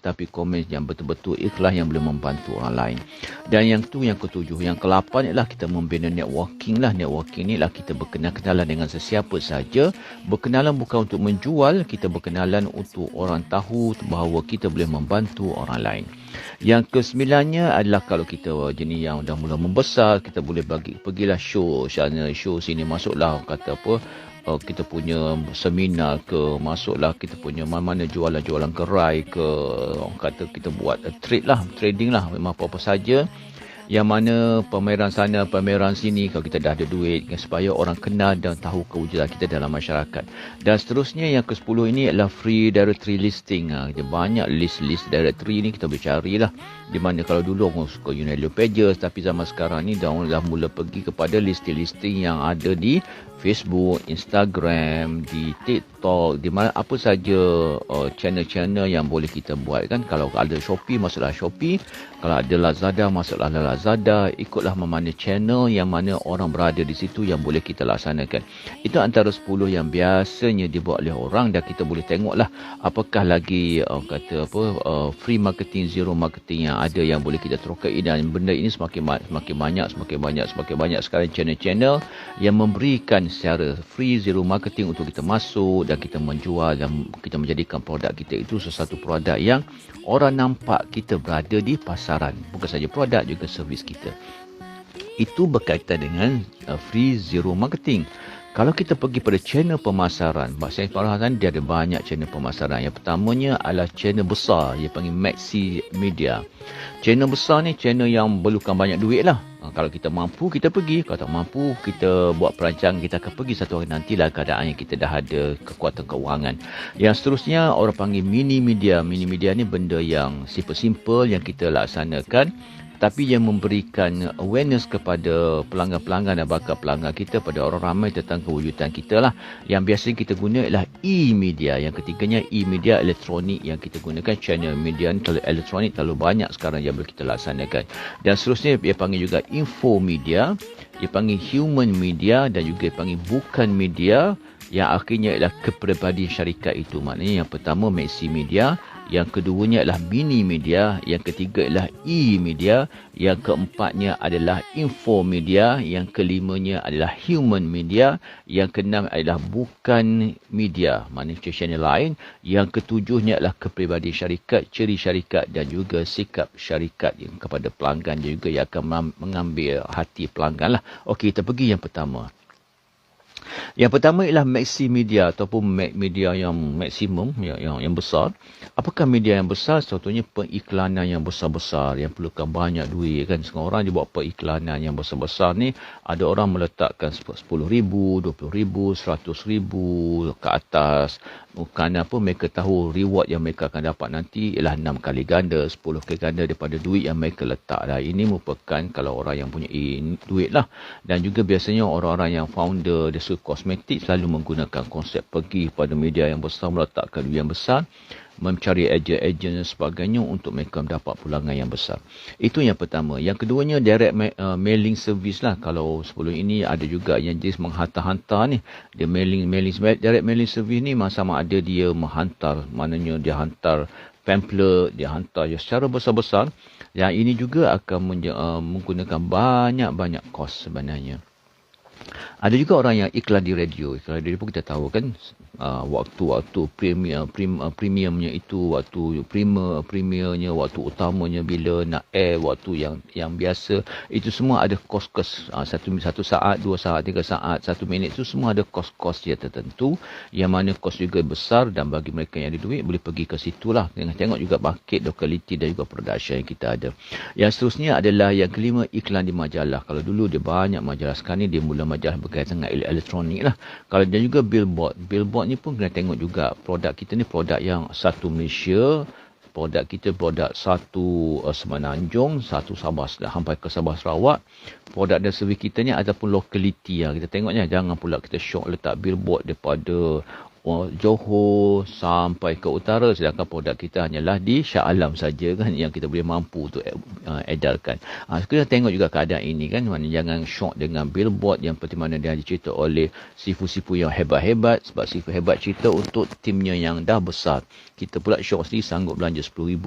tetapi komen yang betul-betul ikhlas yang boleh membantu orang lain. Dan yang ketujuh. Yang ke-8 ialah kita membina networking lah. Networking ni lah kita berkenalan dengan sesiapa saja. Berkenalan bukan untuk menjual, kita berkenalan untuk orang tahu bahawa kita boleh membantu orang lain. Yang ke-9 adalah kalau kita jenis yang dah mula membesar, kita boleh pergilah show sini, masuklah kata apa, kita punya seminar ke, masuklah kita punya mana-mana jualan gerai ke, orang kata kita buat trading lah, memang apa-apa saja. Yang mana pameran sana, pameran sini, kalau kita dah ada duit, supaya orang kenal dan tahu kewujudan kita dalam masyarakat. Dan seterusnya yang ke-10 ini adalah free directory listing. Banyak list directory ni kita boleh carilah. Di mana kalau dulu orang suka Yellow Pages, tapi zaman sekarang ni dah mula pergi kepada listing yang ada di Facebook, Instagram, di TikTok, di mana apa saja channel-channel yang boleh kita buat kan. Kalau ada Shopee, masuklah Shopee. Kalau ada Lazada, masuklah Lazada. Ikutlah mana channel yang mana orang berada di situ yang boleh kita laksanakan. Itu antara 10 yang biasanya dibuat oleh orang, dan kita boleh tengoklah apakah lagi free marketing, zero marketing yang ada yang boleh kita terokai. Dan benda ini semakin banyak sekarang channel-channel yang memberikan secara free zero marketing untuk kita masuk dan kita menjual dan kita menjadikan produk kita itu sesuatu produk yang orang nampak kita berada di pasaran. Bukan saja produk, juga servis kita. Itu berkaitan dengan free zero marketing. Kalau kita pergi pada channel pemasaran, dia ada banyak channel pemasaran. Yang pertamanya adalah channel besar, dia panggil maxi media. Channel besar ni channel yang perlukan banyak duit lah. Kalau kita mampu, kita pergi. Kalau tak mampu, kita buat perancangan, kita akan pergi satu hari nantilah keadaan yang kita dah ada kekuatan keuangan. Yang seterusnya, orang panggil mini media. Mini media ni benda yang simple-simple yang kita laksanakan, tapi yang memberikan awareness kepada pelanggan-pelanggan dan bakal pelanggan kita, pada orang ramai tentang kewujudan kita lah. Yang biasanya kita guna ialah e-media. Yang ketiganya e-media elektronik yang kita gunakan. Channel media elektronik terlalu banyak sekarang yang boleh kita laksanakan. Dan seterusnya dia panggil juga info media, dia panggil human media, dan juga dia panggil bukan media, yang akhirnya ialah kepribadian syarikat itu. Maknanya yang pertama maxi media, yang keduanya adalah mini media, yang ketiga adalah e-media, yang keempatnya adalah info media, yang kelimanya adalah human media, yang keenam adalah bukan media, maknanya channel lain, yang ketujuhnya adalah kepribadian syarikat, ciri syarikat dan juga sikap syarikat yang kepada pelanggan, dan juga yang akan mengambil hati pelanggan lah. Okey, kita pergi yang pertama. Yang pertama ialah maxi media ataupun media yang maksimum, yang besar. Apakah media yang besar? Contohnya periklanan yang besar-besar yang perlukan banyak duit kan. Sekarang orang dia buat periklanan yang besar-besar ni, ada orang meletakkan RM10,000, RM20,000, RM100,000 ke atas. Kerana apa? Mereka tahu reward yang mereka akan dapat nanti ialah 6 kali ganda, 10 kali ganda daripada duit yang mereka letak dah. Ini merupakan kalau orang yang punya duit lah. Dan juga biasanya orang-orang yang founder dia kosmetik selalu menggunakan konsep pergi pada media yang besar, meletakkan duit yang besar, mencari ejen-ejen dan sebagainya untuk mereka mendapat pulangan yang besar. Itu yang pertama. Yang keduanya direct mailing service lah. Kalau sebelum ini ada juga yang jenis menghantar-hantar ni. Dia direct mailing service ni sama ada dia menghantar, maknanya dia hantar pamphlet, dia hantar secara besar-besar. Yang ini juga akan menggunakan banyak-banyak kos sebenarnya. Ada juga orang yang iklan di radio. Iklan di radio pun kita tahu kan, waktu premiumnya itu, waktu premiernya, waktu utamanya bila nak air, waktu yang biasa, itu semua ada kos-kos. Satu saat, 2 saat, 3 saat, 1 minit, itu semua ada kos-kos dia tertentu, yang mana kos juga besar, dan bagi mereka yang ada duit boleh pergi ke situ lah. Tengok juga market, lokaliti dan juga production yang kita ada. Yang seterusnya adalah yang kelima, iklan di majalah. Kalau dulu dia banyak majalah, sekarang ni dia mula majalah berkaitan dengan elektronik lah. Kalau dan juga billboard ni pun kena tengok juga produk kita ni produk yang satu Malaysia, produk kita produk satu Semenanjung, satu Sabah sampai ke Sabah Sarawak. Produk dan servis kita ni ataupun lokaliti yang kita tengoknya, jangan pula kita syok letak billboard daripada Johor sampai ke utara, sedangkan produk kita hanyalah di Shah Alam saja kan yang kita boleh mampu untuk edarkan. Kita tengok juga keadaan ini kan, mana jangan shock dengan billboard yang seperti mana dia cerita oleh sifu-sifu yang hebat-hebat, sebab sifu hebat cerita untuk timnya yang dah besar. Kita pula shock sendiri sanggup belanja RM10,000